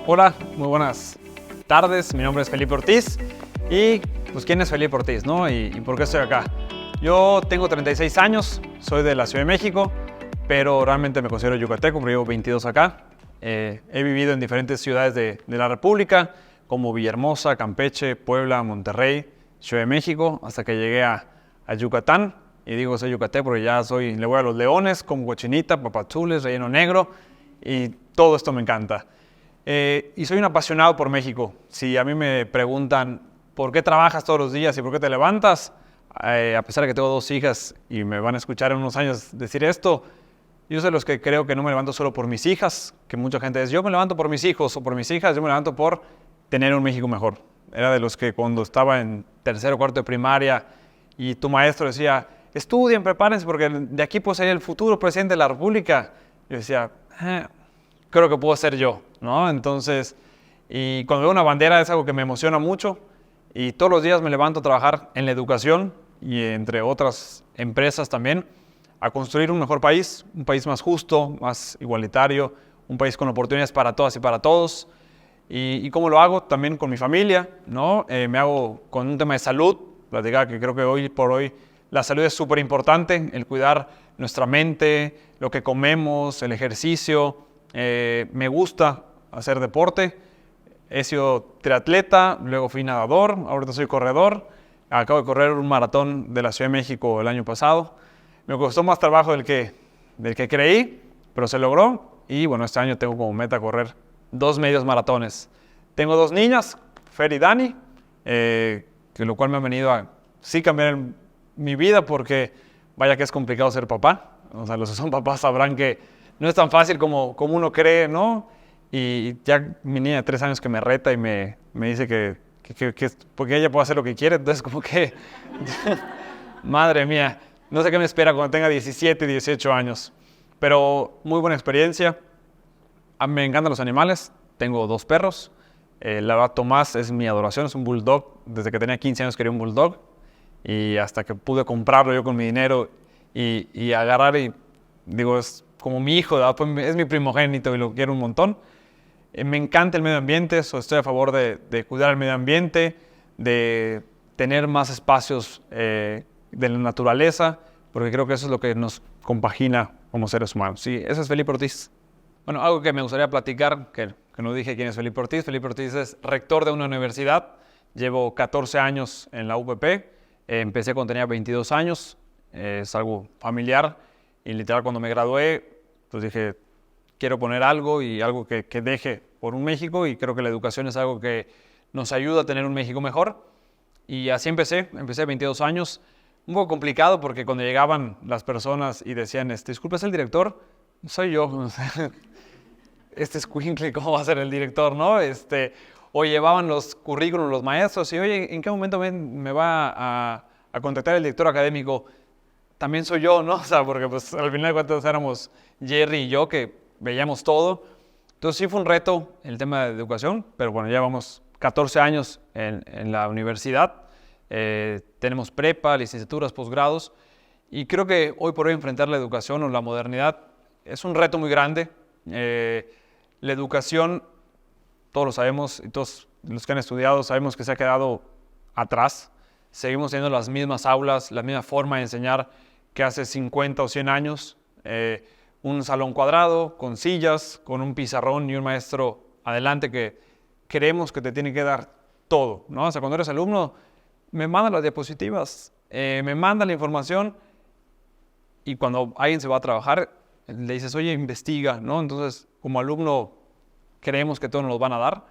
Hola, muy buenas tardes. Mi nombre es Felipe Ortiz y pues ¿quién es Felipe Ortiz, no? ¿Y por qué estoy acá? Yo tengo 36 años, soy de la Ciudad de México, pero realmente me considero yucateco porque llevo 22 acá. He vivido en diferentes ciudades de la República, como Villahermosa, Campeche, Puebla, Monterrey, Ciudad de México, hasta que llegué a Yucatán. Y digo soy yucateco porque ya le voy a los leones, como cochinita, papazules, relleno negro y todo esto me encanta. Y soy un apasionado por México. Si a mí me preguntan ¿por qué trabajas todos los días y por qué te levantas? A pesar de que tengo 2 hijas y me van a escuchar en unos años decir esto, yo soy de los que creo que no me levanto solo por mis hijas, que mucha gente dice, yo me levanto por mis hijos o por mis hijas, yo me levanto por tener un México mejor. Era de los que cuando estaba en tercero o cuarto de primaria y tu maestro decía, estudien, prepárense porque de aquí puede salir el futuro presidente de la República. Yo decía, creo que puedo ser yo, ¿no? Entonces, y cuando veo una bandera es algo que me emociona mucho y todos los días me levanto a trabajar en la educación y entre otras empresas también a construir un mejor país, un país más justo, más igualitario, un país con oportunidades para todas y para todos. ¿Y cómo lo hago? También con mi familia, ¿no? Me hago con un tema de salud, platicar que creo que hoy por hoy la salud es súper importante, el cuidar nuestra mente, lo que comemos, el ejercicio. Me gusta hacer deporte, he sido triatleta, luego fui nadador, ahorita soy corredor, acabo de correr un maratón de la Ciudad de México el año pasado, me costó más trabajo del que creí, pero se logró y bueno, este año tengo como meta correr 2 medios maratones. Tengo 2 niñas, Fer y Dani, que lo cual me ha venido a sí cambiar mi vida porque vaya que es complicado ser papá, o sea, los que son papás sabrán que no es tan fácil como uno cree, ¿no? Y ya mi niña de 3 años que me reta y me dice que porque ella puede hacer lo que quiere, entonces como que, madre mía, no sé qué me espera cuando tenga 17, 18 años. Pero muy buena experiencia. Me encantan los animales, tengo 2 perros. La verdad, Tomás es mi adoración, es un bulldog. Desde que tenía 15 años quería un bulldog. Y hasta que pude comprarlo yo con mi dinero y agarrar y, digo, es como mi hijo, es mi primogénito y lo quiero un montón. Me encanta el medio ambiente, estoy a favor de cuidar el medio ambiente, de tener más espacios de la naturaleza, porque creo que eso es lo que nos compagina como seres humanos. Sí, ese es Felipe Ortiz. Bueno, algo que me gustaría platicar, que no dije quién es Felipe Ortiz. Felipe Ortiz es rector de una universidad, llevo 14 años en la UPP, empecé cuando tenía 22 años, es algo familiar. Y literal cuando me gradué, pues dije, quiero poner algo y algo que deje por un México y creo que la educación es algo que nos ayuda a tener un México mejor. Y así empecé 22 años. Un poco complicado porque cuando llegaban las personas y decían, disculpe, ¿es el director? Soy yo. Escuincle, ¿cómo va a ser el director, no? O llevaban los currículums los maestros y, oye, ¿en qué momento me va a contactar el director académico? También soy yo, ¿no? O sea, porque pues al final de cuentas éramos Jerry y yo que veíamos todo. Entonces sí fue un reto el tema de educación, pero bueno, ya vamos 14 años en la universidad. Tenemos prepa, licenciaturas, posgrados. Y creo que hoy por hoy enfrentar la educación o la modernidad es un reto muy grande. La educación, todos lo sabemos, y todos los que han estudiado sabemos que se ha quedado atrás. Seguimos teniendo las mismas aulas, la misma forma de enseñar que hace 50 o 100 años, un salón cuadrado, con sillas, con un pizarrón y un maestro adelante que creemos que te tiene que dar todo, ¿no? O sea, cuando eres alumno, me mandan las diapositivas, me mandan la información y cuando alguien se va a trabajar, le dices, oye, investiga, ¿no? Entonces, como alumno, creemos que todo nos lo van a dar.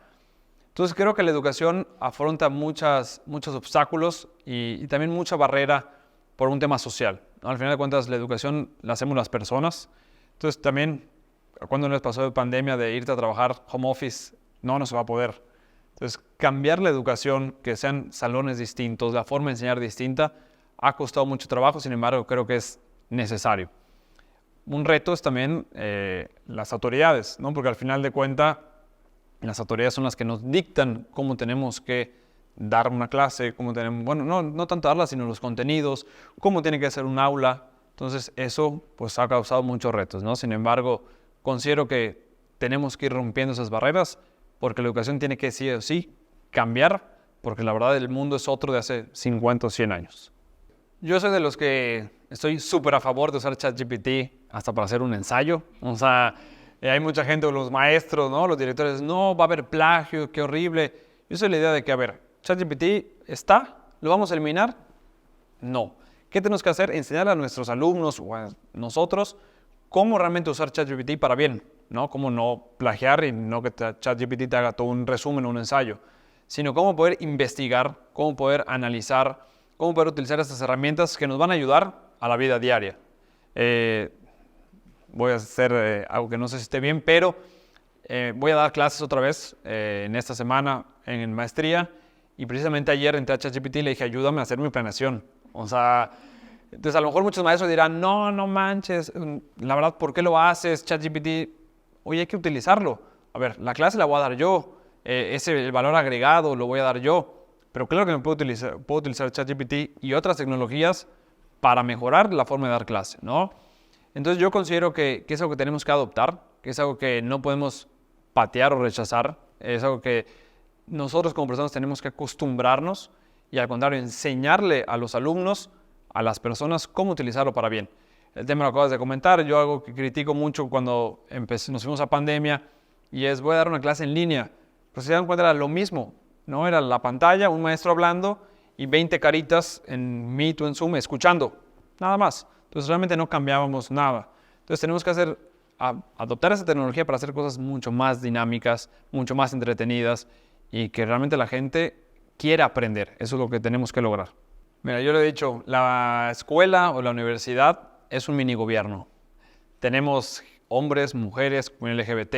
Entonces, creo que la educación afronta muchos obstáculos y también mucha barrera por un tema social, ¿no? Al final de cuentas, la educación la hacemos las personas. Entonces, también, cuando les pasó de pandemia de irte a trabajar home office, no se va a poder. Entonces, cambiar la educación, que sean salones distintos, la forma de enseñar distinta, ha costado mucho trabajo, sin embargo, creo que es necesario. Un reto es también las autoridades, ¿no? Porque al final de cuentas, Las autoridades son las que nos dictan cómo tenemos que dar una clase, cómo tenemos, bueno, no tanto darla, sino los contenidos, cómo tiene que ser un aula. Entonces eso pues ha causado muchos retos, ¿no? Sin embargo, considero que tenemos que ir rompiendo esas barreras porque la educación tiene que sí o sí cambiar, porque la verdad el mundo es otro de hace 50 o 100 años. Yo soy de los que estoy súper a favor de usar ChatGPT hasta para hacer un ensayo. O sea, hay mucha gente, los maestros, ¿no? Los directores, no, va a haber plagio, qué horrible. Yo soy la idea de que, a ver, ChatGPT está, ¿lo vamos a eliminar? No. ¿Qué tenemos que hacer? Enseñar a nuestros alumnos o a nosotros cómo realmente usar ChatGPT para bien, ¿no? Cómo no plagiar y no que ChatGPT te haga todo un resumen o un ensayo, sino cómo poder investigar, cómo poder analizar, cómo poder utilizar estas herramientas que nos van a ayudar a la vida diaria. Voy a hacer algo que no sé si esté bien, pero voy a dar clases otra vez en esta semana en maestría y precisamente ayer entré a ChatGPT y le dije, ayúdame a hacer mi planeación. O sea, entonces a lo mejor muchos maestros dirán, no manches, la verdad, ¿por qué lo haces? ChatGPT, oye, hay que utilizarlo. A ver, la clase la voy a dar yo, el valor agregado lo voy a dar yo. Pero claro que puedo utilizar ChatGPT y otras tecnologías para mejorar la forma de dar clase, ¿no? Entonces yo considero que es algo que tenemos que adoptar, que es algo que no podemos patear o rechazar, es algo que nosotros como personas tenemos que acostumbrarnos y al contrario, enseñarle a los alumnos, a las personas, cómo utilizarlo para bien. El tema lo acabas de comentar, yo algo que critico mucho cuando nos fuimos a pandemia y es voy a dar una clase en línea, pero se dan cuenta era lo mismo. ¿No? Era la pantalla, un maestro hablando y 20 caritas en Meet o en Zoom escuchando, nada más. Entonces realmente no cambiábamos nada. Entonces tenemos que adoptar esa tecnología para hacer cosas mucho más dinámicas, mucho más entretenidas y que realmente la gente quiera aprender. Eso es lo que tenemos que lograr. Mira, yo le he dicho, la escuela o la universidad es un mini gobierno. Tenemos hombres, mujeres, comunidad LGBT,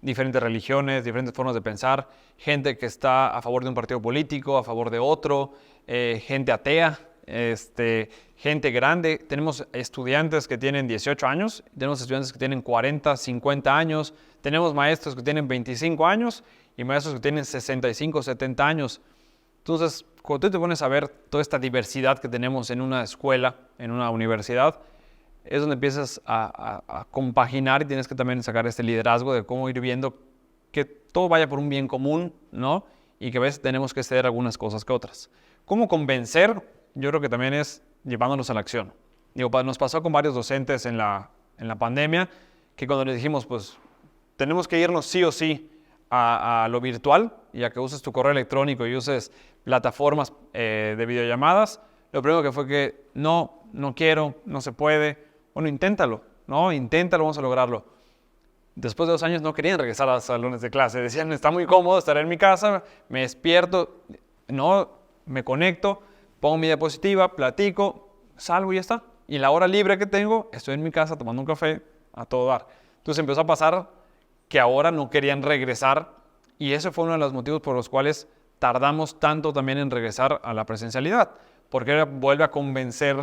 diferentes religiones, diferentes formas de pensar, gente que está a favor de un partido político, a favor de otro, gente atea, gente grande. Tenemos estudiantes que tienen 18 años, tenemos estudiantes que tienen 40, 50 años, tenemos maestros que tienen 25 años y maestros que tienen 65, 70 años. Entonces, cuando tú te pones a ver toda esta diversidad que tenemos en una escuela, en una universidad, es donde empiezas a compaginar y tienes que también sacar este liderazgo de cómo ir viendo que todo vaya por un bien común, ¿no? Y que a veces tenemos que ceder algunas cosas que otras. ¿Cómo convencer? Yo creo que también es llevándonos a la acción. Digo, nos pasó con varios docentes en la pandemia que cuando les dijimos, pues, tenemos que irnos sí o sí a lo virtual y a que uses tu correo electrónico y uses plataformas de videollamadas, lo primero que fue que no quiero, no se puede. Bueno, inténtalo, ¿no? Inténtalo, vamos a lograrlo. Después de 2 años no querían regresar a los salones de clase. Decían, está muy cómodo estar en mi casa, me despierto, no, me conecto, pongo mi diapositiva, platico, salgo y ya está. Y la hora libre que tengo, estoy en mi casa tomando un café a todo dar. Entonces empezó a pasar que ahora no querían regresar y ese fue uno de los motivos por los cuales tardamos tanto también en regresar a la presencialidad. Porque ahora vuelve a convencer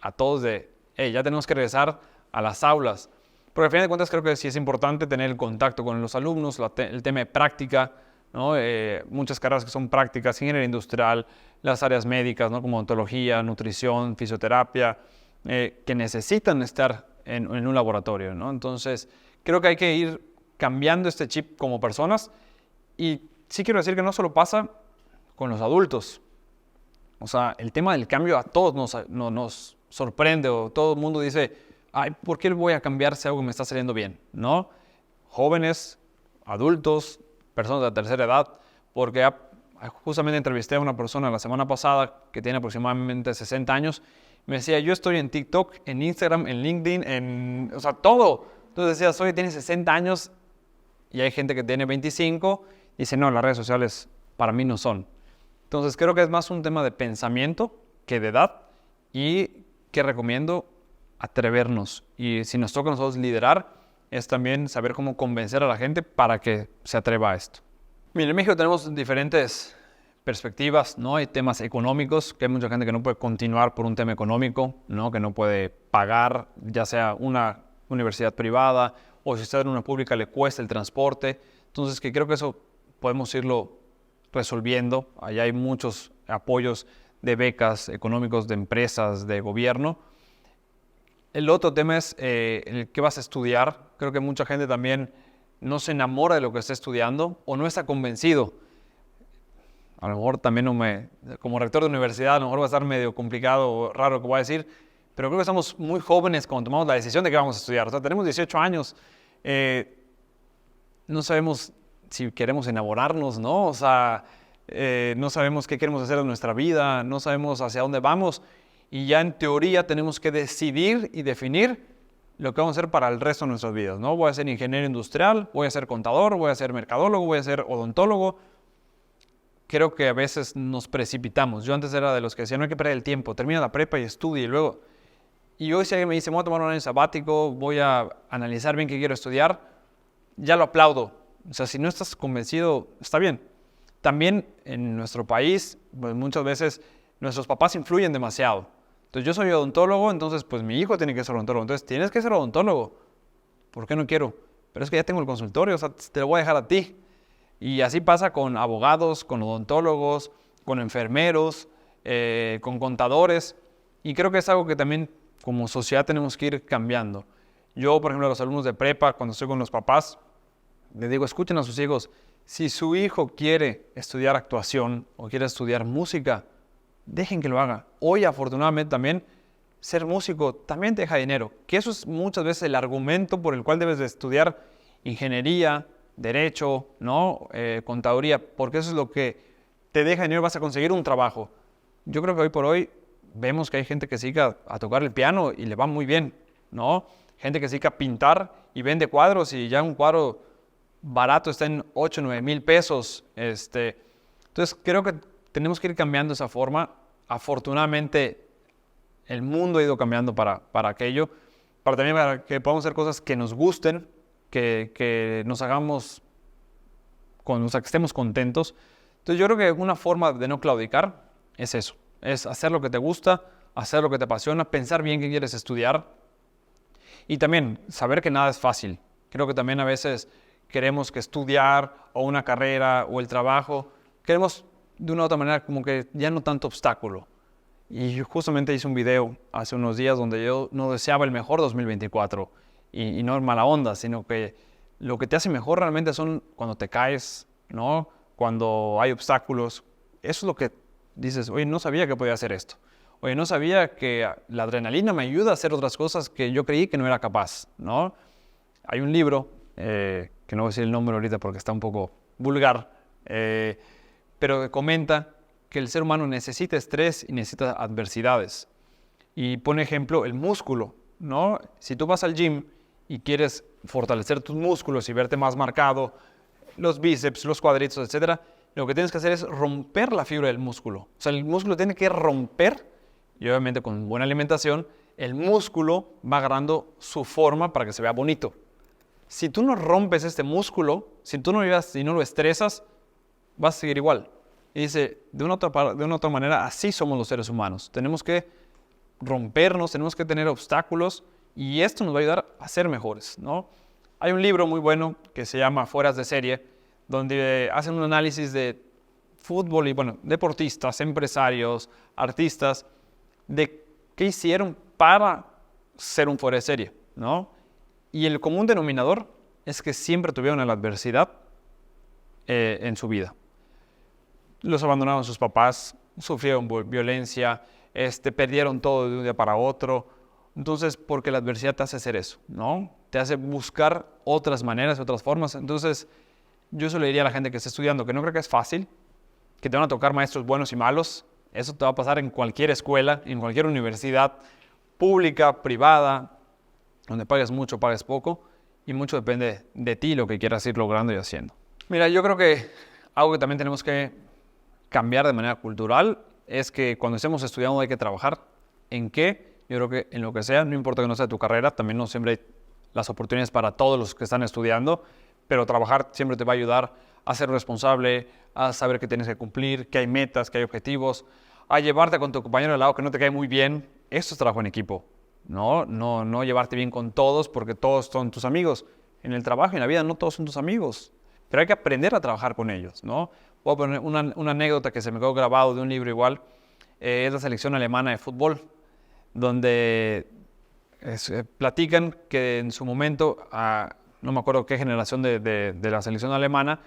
a todos de, hey, ya tenemos que regresar a las aulas. Porque al final de cuentas creo que sí es importante tener el contacto con los alumnos, el tema de práctica, ¿no? Muchas carreras que son prácticas, ingeniería industrial, las áreas médicas, ¿no? Como odontología, nutrición, fisioterapia, que necesitan estar en un laboratorio, ¿no? Entonces creo que hay que ir cambiando este chip como personas y sí quiero decir que no solo pasa con los adultos. O sea, el tema del cambio a todos nos sorprende o todo el mundo dice, ay, ¿por qué voy a cambiar si algo me está saliendo bien? ¿No? Jóvenes, adultos, personas de la tercera edad, porque justamente entrevisté a una persona la semana pasada que tiene aproximadamente 60 años, me decía, yo estoy en TikTok, en Instagram, en LinkedIn, o sea, todo. Entonces decías, oye, tienes 60 años y hay gente que tiene 25 y dice, no, las redes sociales para mí no son. Entonces creo que es más un tema de pensamiento que de edad y que recomiendo atrevernos. Y si nos toca a nosotros liderar, es también saber cómo convencer a la gente para que se atreva a esto. Mira, en México tenemos diferentes perspectivas, ¿no? Hay temas económicos, que hay mucha gente que no puede continuar por un tema económico, ¿no? Que no puede pagar, ya sea una universidad privada o si está en una pública le cuesta el transporte. Entonces, que creo que eso podemos irlo resolviendo. Allá hay muchos apoyos de becas económicos de empresas, de gobierno. El otro tema es el que vas a estudiar. Creo que mucha gente también no se enamora de lo que está estudiando o no está convencido. A lo mejor también como rector de universidad, a lo mejor va a estar medio complicado o raro lo que voy a decir, pero creo que estamos muy jóvenes cuando tomamos la decisión de que vamos a estudiar. O sea, tenemos 18 años, no sabemos si queremos enamorarnos, ¿no? O sea, no sabemos qué queremos hacer en nuestra vida, no sabemos hacia dónde vamos y ya en teoría tenemos que decidir y definir lo que vamos a hacer para el resto de nuestras vidas, ¿no? Voy a ser ingeniero industrial, voy a ser contador, voy a ser mercadólogo, voy a ser odontólogo. Creo que a veces nos precipitamos. Yo antes era de los que decían, no hay que perder el tiempo, termina la prepa y estudia y luego. Y hoy si alguien me dice, voy a tomar un año sabático, voy a analizar bien qué quiero estudiar, ya lo aplaudo. O sea, si no estás convencido, está bien. También en nuestro país, pues muchas veces nuestros papás influyen demasiado. Entonces yo soy odontólogo, entonces pues mi hijo tiene que ser odontólogo. Entonces tienes que ser odontólogo. ¿Por qué no quiero? Pero es que ya tengo el consultorio, o sea, te lo voy a dejar a ti. Y así pasa con abogados, con odontólogos, con enfermeros, con contadores. Y creo que es algo que también como sociedad tenemos que ir cambiando. Yo, por ejemplo, a los alumnos de prepa, cuando estoy con los papás, les digo, escuchen a sus hijos. Si su hijo quiere estudiar actuación o quiere estudiar música, dejen que lo haga. Hoy, afortunadamente, también ser músico también te deja dinero. Que eso es muchas veces el argumento por el cual debes de estudiar ingeniería, derecho, ¿no? Contaduría, porque eso es lo que te deja dinero, vas a conseguir un trabajo. Yo creo que hoy por hoy vemos que hay gente que se dedica a tocar el piano y le va muy bien, ¿no? Gente que se dedica a pintar y vende cuadros y ya un cuadro barato está en 8, 9 mil pesos. Entonces creo que tenemos que ir cambiando esa forma. Afortunadamente el mundo ha ido cambiando para aquello, para que podamos hacer cosas que nos gusten, que nos hagamos, o sea, que estemos contentos. Entonces yo creo que una forma de no claudicar es eso, es hacer lo que te gusta, hacer lo que te apasiona, pensar bien qué quieres estudiar y también saber que nada es fácil. Creo que también a veces queremos que estudiar o una carrera o el trabajo, queremos de una u otra manera como que ya no tanto obstáculo. Y yo justamente hice un video hace unos días donde yo no deseaba el mejor 2024 y no es mala onda, sino que lo que te hace mejor realmente son cuando te caes, ¿no? Cuando hay obstáculos. Eso es lo que dices, oye, no sabía que podía hacer esto. Oye, no sabía que la adrenalina me ayuda a hacer otras cosas que yo creí que no era capaz, ¿no? Hay un libro, que no voy a decir el nombre ahorita porque está un poco vulgar, pero que comenta que el ser humano necesita estrés y necesita adversidades. Y pone ejemplo el músculo, ¿no? Si tú vas al gym y quieres fortalecer tus músculos y verte más marcado, los bíceps, los cuadritos, etc., lo que tienes que hacer es romper la fibra del músculo. O sea, el músculo tiene que romper y obviamente con buena alimentación, el músculo va agarrando su forma para que se vea bonito. Si tú no rompes este músculo, si tú no lo estresas, vas a seguir igual. Y dice, de una otra manera, así somos los seres humanos. Tenemos que rompernos, tenemos que tener obstáculos y esto nos va a ayudar a ser mejores, ¿no? Hay un libro muy bueno que se llama Fueras de Serie, donde hacen un análisis de fútbol y, bueno, deportistas, empresarios, artistas, de qué hicieron para ser un fuera de serie, ¿no? Y el común denominador es que siempre tuvieron la adversidad en su vida. Los abandonaron sus papás, sufrieron violencia, perdieron todo de un día para otro. Entonces, porque la adversidad te hace hacer eso, ¿no? Te hace buscar otras maneras, otras formas. Entonces, yo eso le diría a la gente que está estudiando, que no creo que es fácil, que te van a tocar maestros buenos y malos. Eso te va a pasar en cualquier escuela, en cualquier universidad, pública, privada, donde pagues mucho, pagues poco, y mucho depende de ti lo que quieras ir logrando y haciendo. Mira, yo creo que algo que también tenemos que cambiar de manera cultural es que cuando estemos estudiando hay que trabajar. ¿En qué? Yo creo que en lo que sea, no importa que no sea tu carrera, también no siempre hay las oportunidades para todos los que están estudiando, pero trabajar siempre te va a ayudar a ser responsable, a saber que tienes que cumplir, que hay metas, que hay objetivos, a llevarte con tu compañero de lado que no te cae muy bien. Eso es trabajo en equipo, no llevarte bien con todos porque todos son tus amigos. En el trabajo y en la vida no todos son tus amigos, pero hay que aprender a trabajar con ellos, ¿no? Voy a poner una anécdota que se me quedó grabado de un libro igual, es la selección alemana de fútbol, donde platican que en su momento, no me acuerdo qué generación de la selección alemana,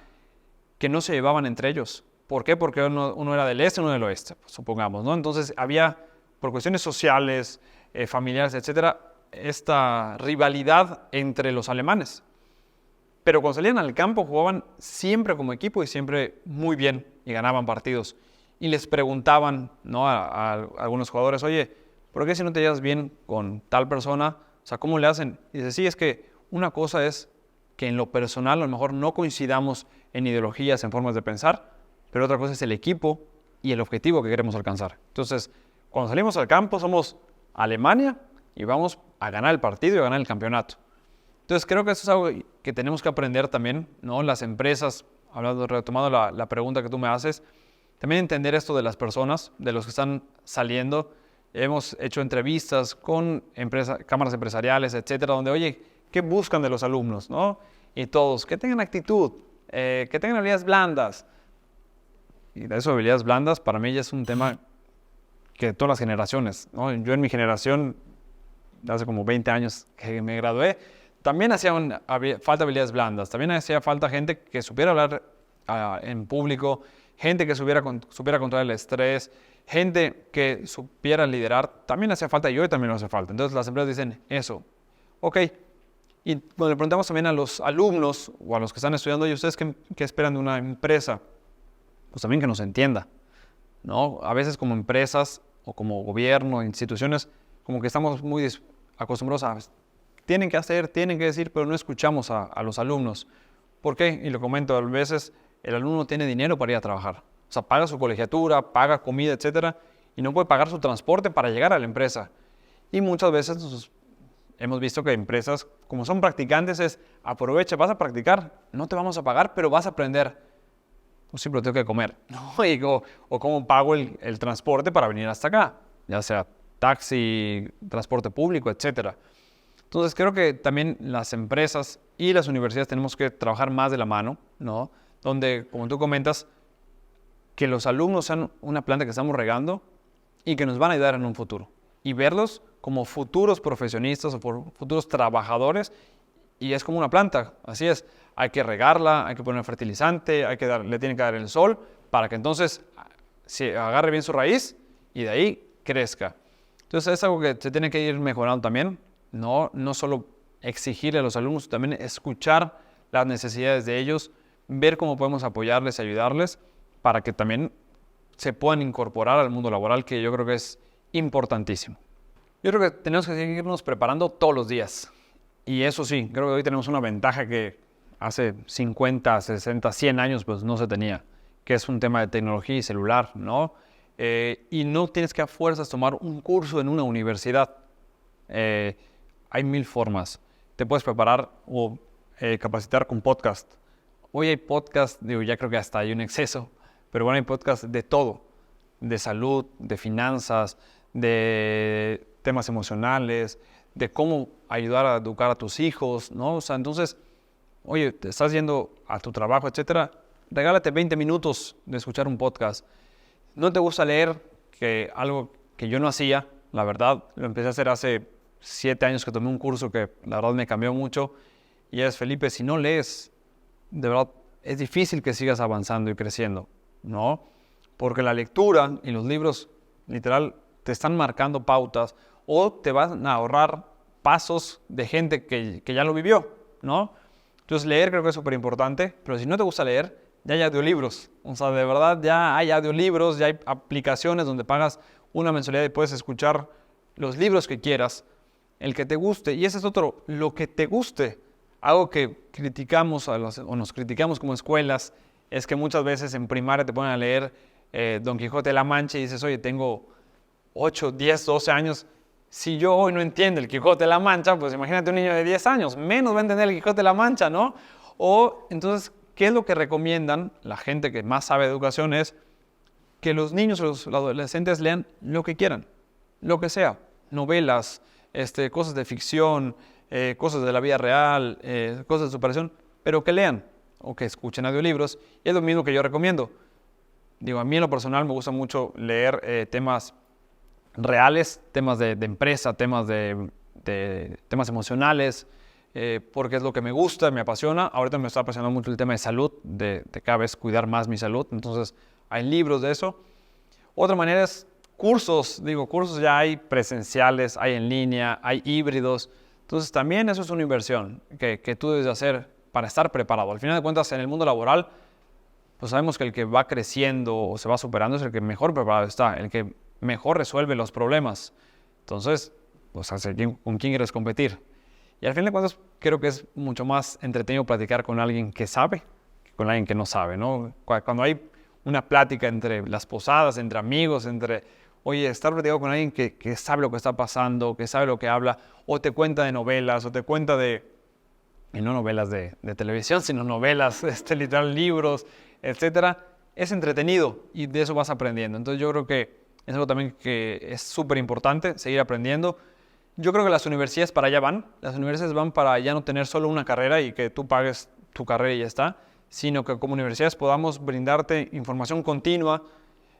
que no se llevaban entre ellos. ¿Por qué? Porque uno era del este y uno del oeste, supongamos, ¿no? Entonces había, por cuestiones sociales, familiares, etcétera, esta rivalidad entre los alemanes. Pero cuando salían al campo jugaban siempre como equipo y siempre muy bien y ganaban partidos. Y les preguntaban, ¿no?, a algunos jugadores, oye, ¿por qué si no te llevas bien con tal persona? O sea, ¿cómo le hacen? Y dice, sí, es que una cosa es que en lo personal a lo mejor no coincidamos en ideologías, en formas de pensar, pero otra cosa es el equipo y el objetivo que queremos alcanzar. Entonces, cuando salimos al campo somos Alemania y vamos a ganar el partido y a ganar el campeonato. Entonces, creo que eso es algo que tenemos que aprender también, ¿no? Las empresas, retomando la pregunta que tú me haces, también entender esto de las personas, de los que están saliendo. Hemos hecho entrevistas con cámaras empresariales, etcétera, donde, oye, ¿qué buscan de los alumnos, no? Y todos, que tengan actitud, que tengan habilidades blandas. Y de eso, habilidades blandas, para mí ya es un tema que de todas las generaciones, ¿no? Yo en mi generación, hace como 20 años que me gradué, también hacía falta habilidades blandas, también hacía falta gente que supiera hablar en público, gente que supiera controlar el estrés, gente que supiera liderar, también hacía falta y hoy también no hace falta. Entonces las empresas dicen eso. Ok, y cuando le preguntamos también a los alumnos o a los que están estudiando, ¿y ustedes qué esperan de una empresa? Pues también que nos entienda, ¿no? A veces como empresas o como gobierno, instituciones, como que estamos muy acostumbrados a tienen que hacer, tienen que decir, pero no escuchamos a los alumnos. ¿Por qué? Y lo comento, a veces el alumno tiene dinero para ir a trabajar. O sea, paga su colegiatura, paga comida, etcétera, y no puede pagar su transporte para llegar a la empresa. Y muchas veces hemos visto que empresas, como son practicantes, es aprovecha, vas a practicar, no te vamos a pagar, pero vas a aprender. Pues siempre tengo que comer, ¿no? O cómo pago el transporte para venir hasta acá, ya sea taxi, transporte público, etcétera. Entonces creo que también las empresas y las universidades tenemos que trabajar más de la mano, ¿no? Donde, como tú comentas, que los alumnos sean una planta que estamos regando y que nos van a ayudar en un futuro. Y verlos como futuros profesionistas o futuros trabajadores, y es como una planta, así es. Hay que regarla, hay que poner fertilizante, le tiene que dar el sol para que entonces se agarre bien su raíz y de ahí crezca. Entonces es algo que se tiene que ir mejorando también. No solo exigirle a los alumnos, también escuchar las necesidades de ellos, ver cómo podemos apoyarles y ayudarles para que también se puedan incorporar al mundo laboral, que yo creo que es importantísimo. Yo creo que tenemos que seguirnos preparando todos los días. Y eso sí, creo que hoy tenemos una ventaja que hace 50, 60, 100 años pues no se tenía, que es un tema de tecnología y celular, ¿no? Y no tienes que a fuerzas tomar un curso en una universidad. Hay 1000 formas. Te puedes preparar o capacitar con podcast. Hoy hay podcast, ya creo que hasta hay un exceso, pero bueno, hay podcast de todo. De salud, de finanzas, de temas emocionales, de cómo ayudar a educar a tus hijos, ¿no? O sea, entonces, oye, te estás yendo a tu trabajo, etcétera, regálate 20 minutos de escuchar un podcast. ¿No te gusta leer? Que algo que yo no hacía, la verdad, lo empecé a hacer hace 7 años que tomé un curso que la verdad me cambió mucho. Y es, Felipe, si no lees, de verdad es difícil que sigas avanzando y creciendo, ¿no? Porque la lectura y los libros, literal, te están marcando pautas o te van a ahorrar pasos de gente que ya lo vivió, ¿no? Entonces leer creo que es súper importante, pero si no te gusta leer, ya hay audiolibros. O sea, de verdad ya hay audiolibros, ya hay aplicaciones donde pagas una mensualidad y puedes escuchar los libros que quieras, el que te guste. Y ese es otro, lo que te guste. Algo que criticamos o nos criticamos como escuelas es que muchas veces en primaria te ponen a leer Don Quijote de la Mancha y dices, oye, tengo 8, 10, 12 años. Si yo hoy no entiendo el Quijote de la Mancha, pues imagínate un niño de 10 años, menos va a entender el Quijote de la Mancha, ¿no? O entonces, ¿qué es lo que recomiendan la gente que más sabe de educación? Es que los niños o los adolescentes lean lo que quieran, lo que sea, novelas, cosas de ficción, cosas de la vida real, cosas de superación, pero que lean. o que escuchen audiolibros. Y es lo mismo que yo recomiendo. Digo, a mí en lo personal me gusta mucho leer temas reales, temas de empresa, temas temas emocionales, porque es lo que me gusta, me apasiona. Ahorita me está apasionando mucho el tema de salud, de cada vez cuidar más mi salud. Entonces, hay libros de eso. Otra manera es cursos. Digo, cursos ya hay presenciales, hay en línea, hay híbridos. Entonces, también eso es una inversión que tú debes hacer para estar preparado. Al final de cuentas, en el mundo laboral, pues sabemos que el que va creciendo o se va superando es el que mejor preparado está, el que mejor resuelve los problemas. Entonces, pues ¿con quién quieres competir? Y al fin de cuentas, creo que es mucho más entretenido platicar con alguien que sabe que con alguien que no sabe, ¿no? Cuando hay una plática entre las posadas, entre amigos, oye, estar platicando con alguien que sabe lo que está pasando, que sabe lo que habla, o te cuenta de novelas, o te cuenta y no novelas de televisión, sino novelas, literal, libros, etcétera, es entretenido y de eso vas aprendiendo. Entonces yo creo que es algo también que es súper importante, seguir aprendiendo. Yo creo que las universidades para allá van. Las universidades van para ya no tener solo una carrera y que tú pagues tu carrera y ya está, sino que como universidades podamos brindarte información continua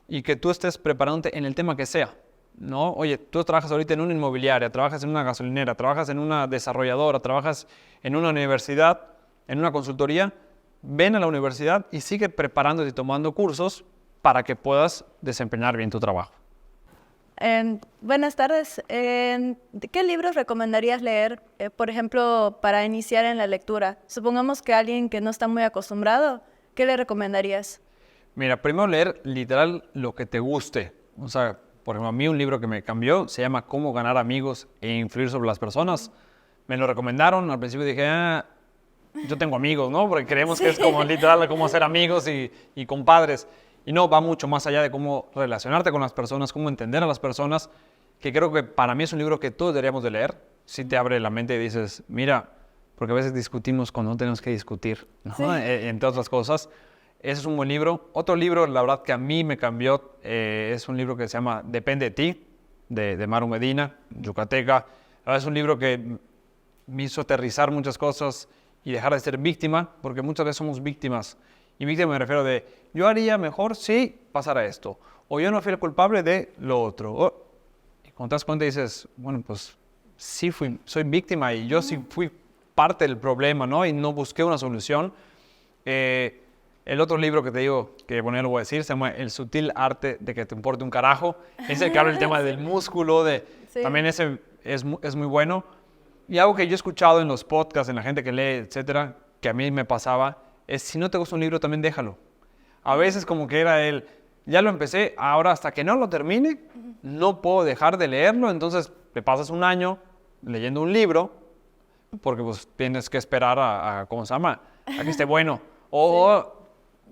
y que tú estés preparándote en el tema que sea, ¿no? Oye, tú trabajas ahorita en una inmobiliaria, trabajas en una gasolinera, trabajas en una desarrolladora, trabajas en una universidad, en una consultoría, ven a la universidad y sigue preparándote y tomando cursos para que puedas desempeñar bien tu trabajo. Buenas tardes. ¿Qué libros recomendarías leer, por ejemplo, para iniciar en la lectura? Supongamos que alguien que no está muy acostumbrado, ¿qué le recomendarías? Mira, primero leer literal lo que te guste. O sea, por ejemplo, a mí un libro que me cambió se llama Cómo ganar amigos e influir sobre las personas. Me lo recomendaron, al principio dije, yo tengo amigos, ¿no? Porque creemos que es como literal cómo hacer amigos y compadres. Y no, va mucho más allá de cómo relacionarte con las personas, cómo entender a las personas, que creo que para mí es un libro que todos deberíamos de leer. Si te abre la mente y dices, mira, porque a veces discutimos cuando no tenemos que discutir, ¿no? Sí. Entre otras cosas. Ese es un buen libro. Otro libro, la verdad, que a mí me cambió, es un libro que se llama Depende de ti, de Maru Medina, yucateca. Es un libro que me hizo aterrizar muchas cosas y dejar de ser víctima, porque muchas veces somos víctimas. Y víctima me refiero de, yo haría mejor si pasara esto, o yo no fui el culpable de lo otro. Y cuando te das cuenta dices, bueno, pues sí soy víctima y yo sí fui parte del problema, ¿no? Y no busqué una solución. El otro libro que te digo, que bueno, ya lo voy a decir, se llama El sutil arte de que te importe un carajo. Es el que habla el tema del músculo, sí. También ese es muy bueno. Y algo que yo he escuchado en los podcasts, en la gente que lee, etcétera, que a mí me pasaba, es si no te gusta un libro, también déjalo. A veces como que era ya lo empecé, ahora hasta que no lo termine, no puedo dejar de leerlo, entonces te pasas un año leyendo un libro, porque pues tienes que esperar a ¿cómo se llama? A que esté bueno. O, sí.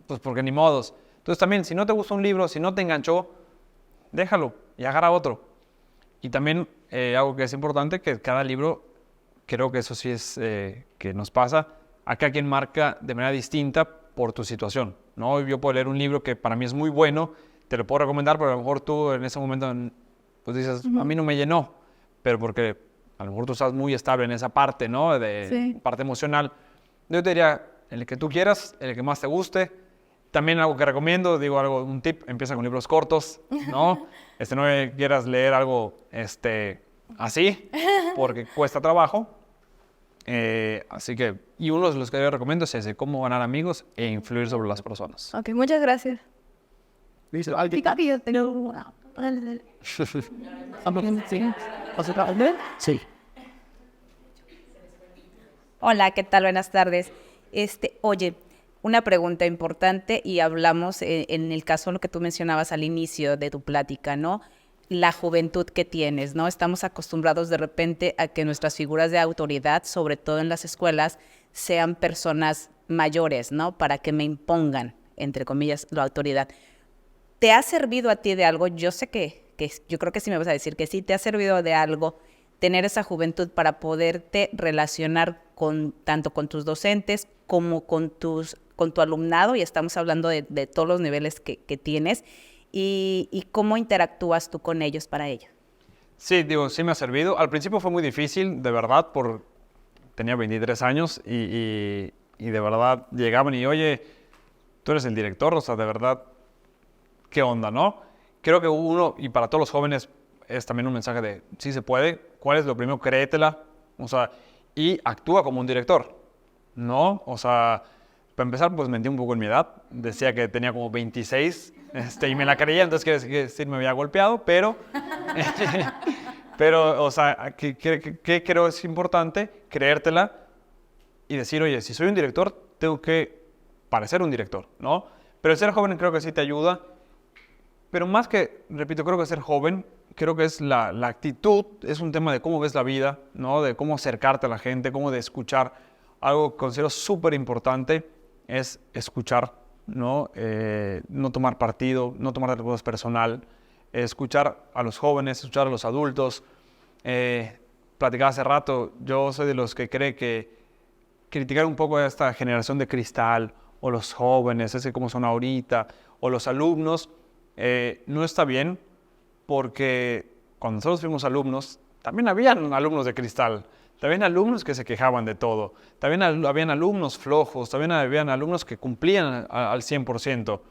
Pues porque ni modos. Entonces también, si no te gusta un libro, si no te enganchó, déjalo y agarra otro. Y también algo que es importante, que cada libro, creo que eso sí es que nos pasa, a cada quien marca de manera distinta por tu situación, ¿no? Yo puedo leer un libro que para mí es muy bueno, te lo puedo recomendar, pero a lo mejor tú en ese momento pues dices, a mí no me llenó, pero porque a lo mejor tú estás muy estable en esa parte, ¿no? Sí. Parte emocional. Yo te diría, el que tú quieras, el que más te guste. También algo que recomiendo, un tip, empieza con libros cortos, ¿no? No quieras leer algo así, porque cuesta trabajo. Así que, y uno de los que yo recomiendo es ese, cómo ganar amigos e influir sobre las personas. Ok, muchas gracias. ¿Listo? Sí. Hola, ¿qué tal? Buenas tardes. Oye, una pregunta importante y hablamos en el caso de lo que tú mencionabas al inicio de tu plática, ¿no? La juventud que tienes, ¿no? Estamos acostumbrados de repente a que nuestras figuras de autoridad, sobre todo en las escuelas, sean personas mayores, ¿no? Para que me impongan, entre comillas, la autoridad. ¿Te ha servido a ti de algo? Yo sé que yo creo que sí me vas a decir que sí, ¿te ha servido de algo tener esa juventud para poderte relacionar tanto con tus docentes como con tu alumnado? Y estamos hablando de todos los niveles que tienes. ¿Y cómo interactúas tú con ellos para ello? Sí, sí me ha servido. Al principio fue muy difícil, de verdad, tenía 23 años y y de verdad llegaban y, oye, tú eres el director, o sea, de verdad, ¿qué onda, no? Creo que uno, y para todos los jóvenes, es también un mensaje de, sí se puede, ¿cuál es lo primero? Créetela, o sea, y actúa como un director, ¿no? O sea, para empezar, pues mentí un poco en mi edad, decía que tenía como 26, y me la creía, entonces quiere decir me había golpeado, pero, o sea, que creo es importante creértela y decir, oye, si soy un director, tengo que parecer un director, ¿no? Pero el ser joven creo que sí te ayuda, pero más que, repito, creo que ser joven, creo que es la actitud, es un tema de cómo ves la vida, ¿no? De cómo acercarte a la gente, cómo de escuchar. Algo que considero súper importante es escuchar, ¿no? No tomar partido, no tomar las cosas personal, escuchar a los jóvenes, escuchar a los adultos. Platicaba hace rato, yo soy de los que cree que criticar un poco a esta generación de cristal, o los jóvenes, ese como son ahorita, o los alumnos, no está bien, porque cuando nosotros fuimos alumnos, también habían alumnos de cristal, también alumnos que se quejaban de todo, también habían alumnos flojos, también habían alumnos que cumplían al 100%.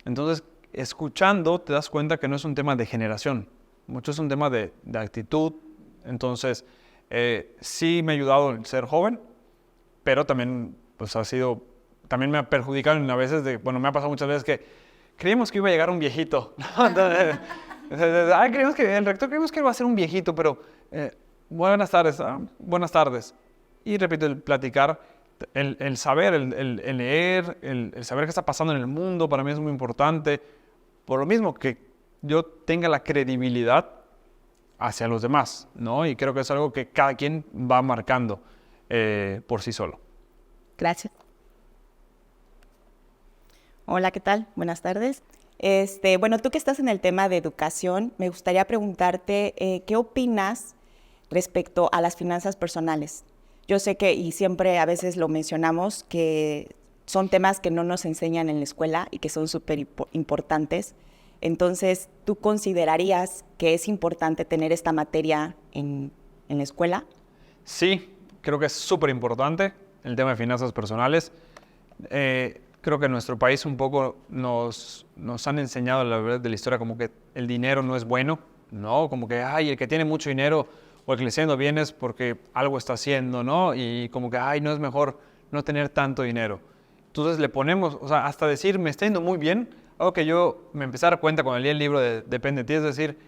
Entonces, escuchando, te das cuenta que no es un tema de generación, mucho es un tema de actitud. Entonces, sí me ha ayudado el ser joven, pero también pues también me ha perjudicado a veces, me ha pasado muchas veces que creímos que iba a llegar un viejito, ¿no? Entonces, el rector creímos que iba a ser un viejito, pero buenas tardes, buenas tardes. Y repito, el platicar, el saber, el leer, el saber qué está pasando en el mundo, para mí es muy importante, por lo mismo que yo tenga la credibilidad hacia los demás, ¿no? Y creo que es algo que cada quien va marcando por sí solo. Gracias. Hola, ¿qué tal? Buenas tardes. Bueno, tú que estás en el tema de educación, me gustaría preguntarte ¿qué opinas respecto a las finanzas personales? Yo sé que, y siempre a veces lo mencionamos, que son temas que no nos enseñan en la escuela y que son súper importantes. Entonces, ¿tú considerarías que es importante tener esta materia en la escuela? Sí, creo que es súper importante el tema de finanzas personales. Creo que en nuestro país un poco nos han enseñado, la verdad, de la historia, como que el dinero no es bueno, ¿no? Como que, el que tiene mucho dinero o el que le está yendo bien es porque algo está haciendo, ¿no? Y como que, no es mejor no tener tanto dinero. Entonces le ponemos, o sea, hasta decir, me está yendo muy bien, algo que yo me empecé a dar cuenta cuando leí el libro de Depende de ti, es decir,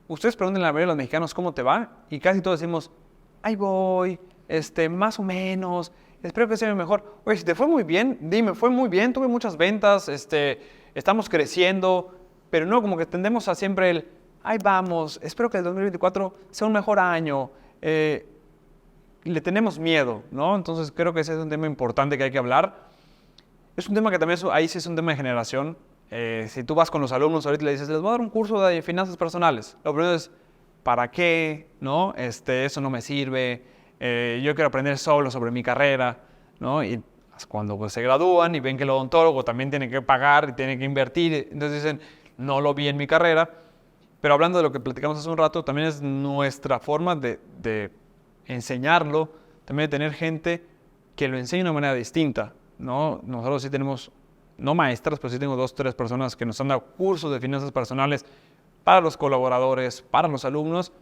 ustedes pregunten a la mayoría de los mexicanos cómo te va y casi todos decimos, ahí voy, más o menos, espero que sea mejor. Oye, si te fue muy bien, dime, fue muy bien, tuve muchas ventas, estamos creciendo, pero no, como que tendemos a siempre ahí vamos, espero que el 2024 sea un mejor año. Le tenemos miedo, ¿no? Entonces creo que ese es un tema importante que hay que hablar. Es un tema que también, ahí sí es un tema de generación. Si tú vas con los alumnos ahorita y le dices, les voy a dar un curso de finanzas personales, lo primero es, ¿para qué? ¿No? Eso no me sirve. Yo quiero aprender solo sobre mi carrera, ¿no? Y cuando pues, se gradúan y ven que el odontólogo también tiene que pagar y tiene que invertir, entonces dicen, no lo vi en mi carrera. Pero hablando de lo que platicamos hace un rato, también es nuestra forma de enseñarlo, también de tener gente que lo enseñe de una manera distinta, ¿no? Nosotros sí tenemos, no maestras, pero sí tengo 2 o 3 personas que nos han dado cursos de finanzas personales para los colaboradores, para los alumnos,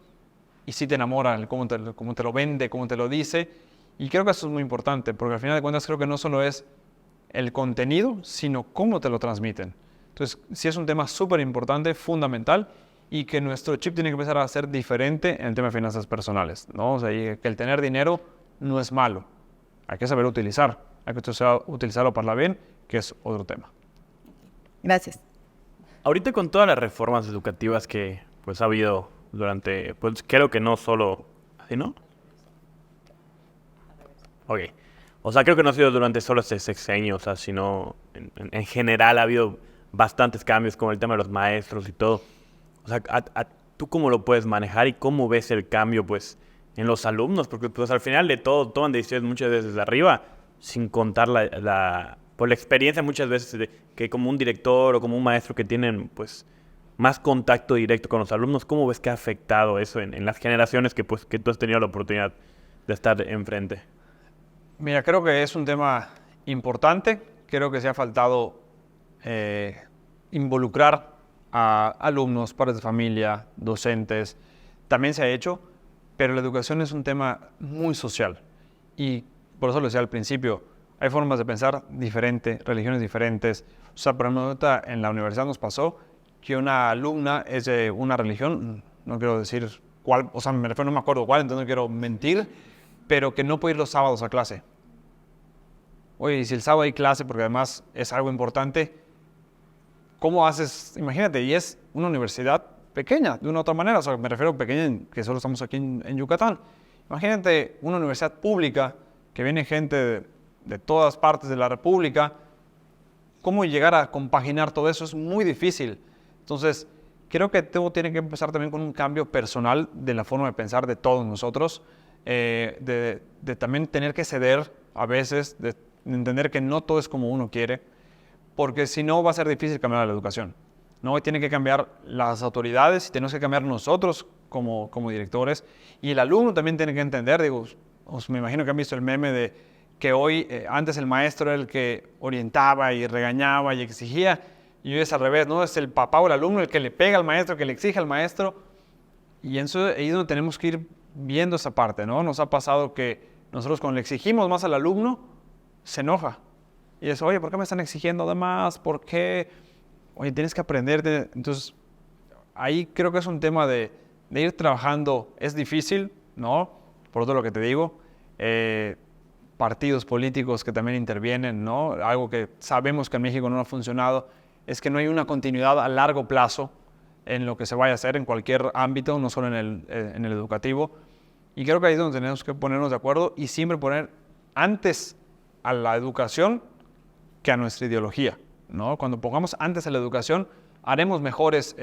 y sí te enamoran cómo te lo vende, cómo te lo dice. Y creo que eso es muy importante, porque al final de cuentas creo que no solo es el contenido, sino cómo te lo transmiten. Entonces, sí es un tema súper importante, fundamental, y que nuestro chip tiene que empezar a ser diferente en el tema de finanzas personales, ¿no? O sea, y que el tener dinero no es malo. Hay que saber utilizar, hay que utilizarlo para bien, que es otro tema. Gracias. Ahorita con todas las reformas educativas que pues ha habido durante, pues creo que no solo, ¿así no? Ok. O sea, creo que no ha sido durante solo este sexenio, o sea, sino en general ha habido bastantes cambios con el tema de los maestros y todo. O sea, ¿tú cómo lo puedes manejar y cómo ves el cambio, pues, en los alumnos? Porque, pues, al final de todo, toman decisiones muchas veces desde arriba, sin contar por la experiencia muchas veces que como un director o como un maestro que tienen, pues, más contacto directo con los alumnos. ¿Cómo ves que ha afectado eso en las generaciones que tú has tenido la oportunidad de estar enfrente? Mira, creo que es un tema importante. Creo que se ha faltado involucrar a alumnos, padres de familia, docentes. También se ha hecho, pero la educación es un tema muy social. Y por eso lo decía al principio, hay formas de pensar diferentes, religiones diferentes. O sea, por ejemplo, en la universidad nos pasó que una alumna es de una religión, no quiero decir cuál, o sea, me refiero, no me acuerdo cuál, entonces no quiero mentir, pero que no puede ir los sábados a clase. Oye, y si el sábado hay clase, porque además es algo importante, ¿cómo haces? Imagínate, y es una universidad pequeña, de una u otra manera, o sea, me refiero a pequeña, que solo estamos aquí en Yucatán. Imagínate una universidad pública, que viene gente de todas partes de la República, ¿cómo llegar a compaginar todo eso? Es muy difícil. Entonces, creo que todo tiene que empezar también con un cambio personal de la forma de pensar de todos nosotros, de también tener que ceder a veces, de entender que no todo es como uno quiere, porque si no va a ser difícil cambiar la educación, ¿no? Y tiene que cambiar las autoridades y tenemos que cambiar nosotros como directores, y el alumno también tiene que entender, digo, me imagino que han visto el meme de que hoy, antes el maestro era el que orientaba y regañaba y exigía, y hoy es al revés, ¿no? Es el papá o el alumno el que le pega al maestro, que le exige al maestro, y eso ahí es donde tenemos que ir viendo esa parte, ¿no? Nos ha pasado que nosotros cuando le exigimos más al alumno, se enoja. Y es, oye, ¿por qué me están exigiendo de más? ¿Por qué? Oye, tienes que aprender. Entonces, ahí creo que es un tema de ir trabajando. Es difícil, ¿no? Por todo lo que te digo. Partidos políticos que también intervienen, ¿no? Algo que sabemos que en México no ha funcionado es que no hay una continuidad a largo plazo en lo que se vaya a hacer en cualquier ámbito, no solo en el educativo. Y creo que ahí es donde tenemos que ponernos de acuerdo y siempre poner antes a la educación que a nuestra ideología, ¿no? Cuando pongamos antes a la educación, haremos mejores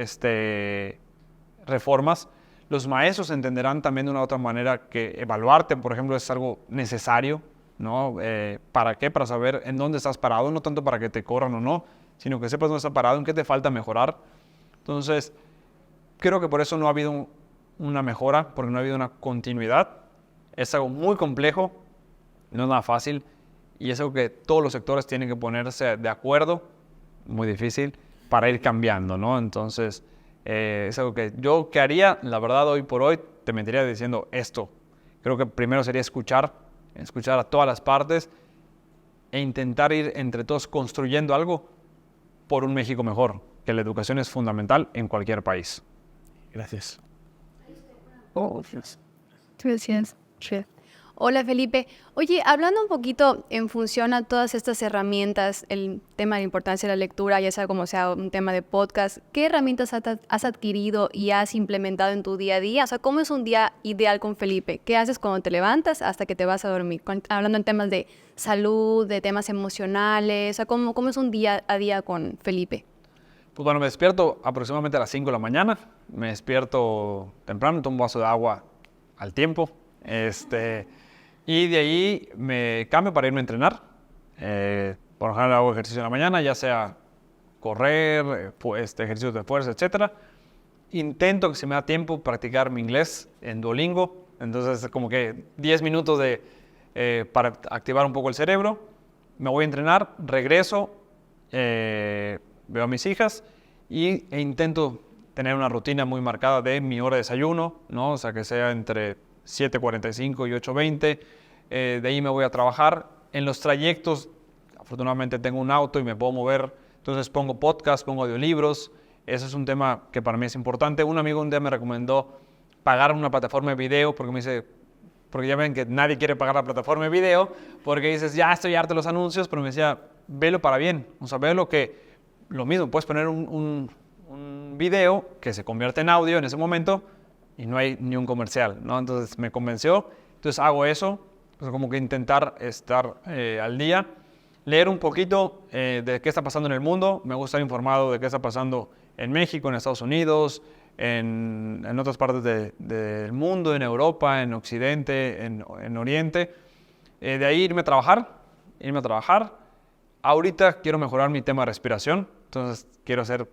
reformas. Los maestros entenderán también de una u otra manera que evaluarte, por ejemplo, es algo necesario, ¿no? ¿Para qué? Para saber en dónde estás parado, no tanto para que te corran o no, sino que sepas dónde estás parado, en qué te falta mejorar. Entonces, creo que por eso no ha habido una mejora, porque no ha habido una continuidad. Es algo muy complejo, no es nada fácil, y es algo que todos los sectores tienen que ponerse de acuerdo, muy difícil, para ir cambiando, ¿no? Entonces, es algo que yo que haría, la verdad, hoy por hoy, te mentiría diciendo esto. Creo que primero sería escuchar a todas las partes e intentar ir entre todos construyendo algo por un México mejor, que la educación es fundamental en cualquier país. Gracias. Gracias. Hola Felipe. Oye, hablando un poquito en función a todas estas herramientas, el tema de la importancia de la lectura, ya sea como sea un tema de podcast, ¿qué herramientas has adquirido y has implementado en tu día a día? O sea, ¿cómo es un día ideal con Felipe? ¿Qué haces cuando te levantas hasta que te vas a dormir? Hablando en temas de salud, de temas emocionales, o sea, ¿cómo es un día a día con Felipe? Pues bueno, me despierto aproximadamente a las 5 de la mañana, me despierto temprano, tomo un vaso de agua al tiempo, y de ahí me cambio para irme a entrenar. Por lo general hago ejercicio en la mañana, ya sea correr, ejercicios de fuerza, etc. Intento, que si me da tiempo, practicar mi inglés en Duolingo. Entonces, como que 10 minutos para activar un poco el cerebro. Me voy a entrenar, regreso, veo a mis hijas e intento tener una rutina muy marcada de mi hora de desayuno, ¿no? O sea, que sea entre 7:45 y 8:20. De ahí me voy a trabajar. En los trayectos, afortunadamente tengo un auto y me puedo mover, entonces pongo podcast, pongo audiolibros. Ese es un tema que para mí es importante. Un amigo un día me recomendó pagar una plataforma de video porque ya ven que nadie quiere pagar la plataforma de video, porque dices, ya estoy harto de los anuncios, pero me decía, velo para bien. O sea, velo lo mismo, puedes poner un video que se convierte en audio en ese momento y no hay ni un comercial, ¿no? Entonces me convenció, entonces hago eso, pues como que intentar estar al día, leer un poquito de qué está pasando en el mundo. Me gusta estar informado de qué está pasando en México, en Estados Unidos, en otras partes del mundo, en Europa, en Occidente, en Oriente. De ahí irme a trabajar. Ahorita quiero mejorar mi tema de respiración, entonces quiero hacer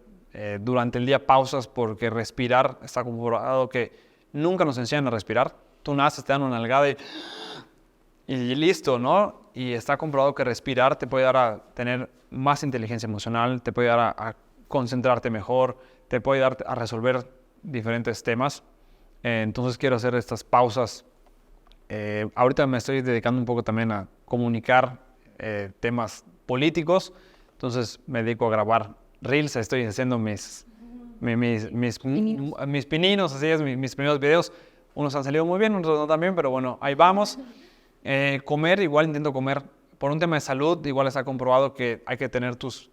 durante el día pausas, porque respirar, está comprobado que nunca nos enseñan a respirar. Tú naces, te dan una nalgada y listo, ¿no? Y está comprobado que respirar te puede dar a tener más inteligencia emocional, te puede dar a concentrarte mejor, te puede dar a resolver diferentes temas. Entonces quiero hacer estas pausas. Ahorita me estoy dedicando un poco también a comunicar temas políticos. Entonces me dedico a grabar reels, estoy haciendo mis pininos, así es, mis primeros videos. Unos han salido muy bien, otros no tan bien, pero bueno, ahí vamos. Comer, igual intento comer. Por un tema de salud, igual está comprobado que hay que tener tus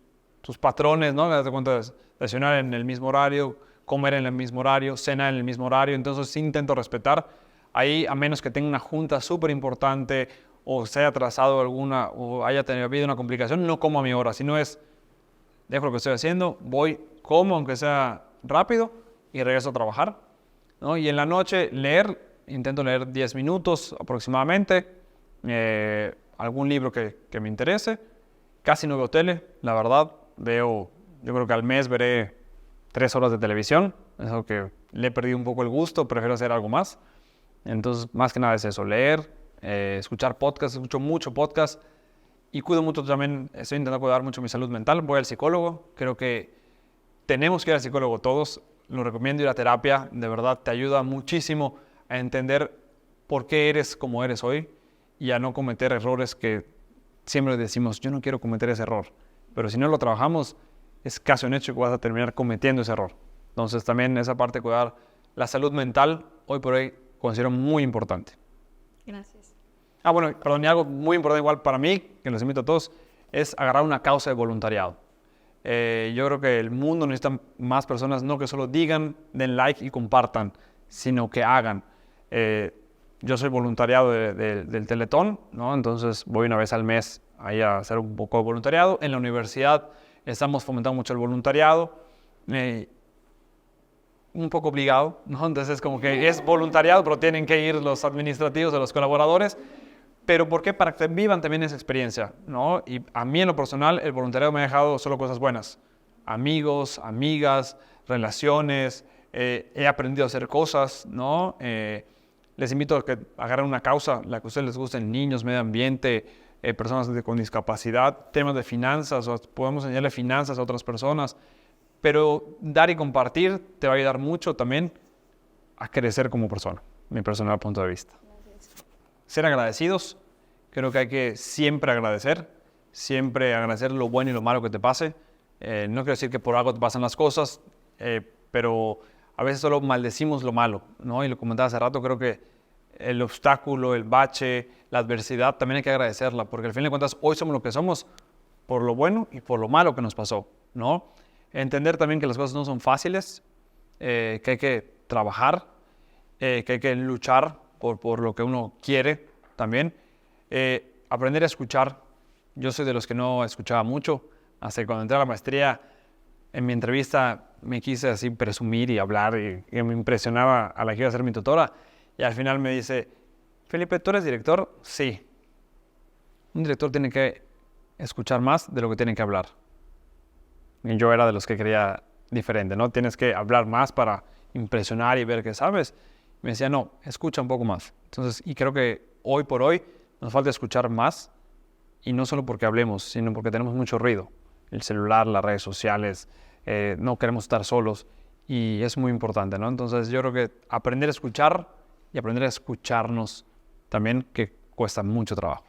patrones, ¿no? Date cuenta de desayunar en el mismo horario, comer en el mismo horario, cenar en el mismo horario. Entonces sí intento respetar. Ahí, a menos que tenga una junta súper importante o se haya atrasado alguna o haya habido una complicación, no como a mi hora. Si no es, dejo lo que estoy haciendo, voy, como aunque sea rápido y regreso a trabajar, ¿no? Y en la noche leer, intento leer 10 minutos aproximadamente, algún libro que me interese. Casi no veo tele, la verdad. Yo creo que al mes veré 3 horas de televisión. Es algo que le he perdido un poco el gusto, prefiero hacer algo más. Entonces, más que nada es eso, leer, escuchar podcasts, escucho mucho podcast y cuido mucho también, estoy intentando cuidar mucho mi salud mental. Voy al psicólogo, creo que tenemos que ir al psicólogo todos. Lo recomiendo ir a terapia, de verdad te ayuda muchísimo a entender por qué eres como eres hoy y a no cometer errores que siempre decimos, yo no quiero cometer ese error. Pero si no lo trabajamos, es casi un hecho que vas a terminar cometiendo ese error. Entonces también esa parte de cuidar la salud mental, hoy por hoy considero muy importante. Gracias. Bueno, perdón, y algo muy importante igual para mí, que los invito a todos, es agarrar una causa de voluntariado. Yo creo que el mundo necesita más personas, no que solo digan, den like y compartan, sino que hagan. Yo soy voluntariado del Teletón, ¿no? Entonces voy una vez al mes ahí a hacer un poco de voluntariado. En la universidad estamos fomentando mucho el voluntariado, un poco obligado, ¿no? Entonces como que es voluntariado, pero tienen que ir los administrativos o los colaboradores. ¿Pero por qué? Para que vivan también esa experiencia, ¿no? Y a mí en lo personal el voluntariado me ha dejado solo cosas buenas. Amigos, amigas, relaciones, he aprendido a hacer cosas, ¿no? Les invito a que agarren una causa, la que a ustedes les guste, niños, medio ambiente, personas con discapacidad, temas de finanzas, o podemos enseñarle finanzas a otras personas. Pero dar y compartir te va a ayudar mucho también a crecer como persona, mi personal punto de vista. Ser agradecidos, creo que hay que siempre agradecer lo bueno y lo malo que te pase. No quiero decir que por algo te pasan las cosas, pero a veces solo maldecimos lo malo, ¿no? Y lo comentaba hace rato, creo que el obstáculo, el bache, la adversidad, también hay que agradecerla, porque al fin de cuentas hoy somos lo que somos por lo bueno y por lo malo que nos pasó, ¿no? Entender también que las cosas no son fáciles, que hay que trabajar, que hay que luchar por lo que uno quiere también. Aprender a escuchar. Yo soy de los que no escuchaba mucho. Hasta cuando entré a la maestría, en mi entrevista me quise así presumir y hablar y me impresionaba a la que iba a ser mi tutora. Y al final me dice, Felipe, ¿tú eres director? Sí. Un director tiene que escuchar más de lo que tiene que hablar. Y yo era de los que creía diferente, ¿no? Tienes que hablar más para impresionar y ver que sabes. Me decía, no, escucha un poco más. Entonces, y creo que hoy por hoy nos falta escuchar más, y no solo porque hablemos, sino porque tenemos mucho ruido. El celular, las redes sociales, no queremos estar solos, y es muy importante, ¿no? Entonces, yo creo que aprender a escuchar y aprender a escucharnos también, que cuesta mucho trabajo.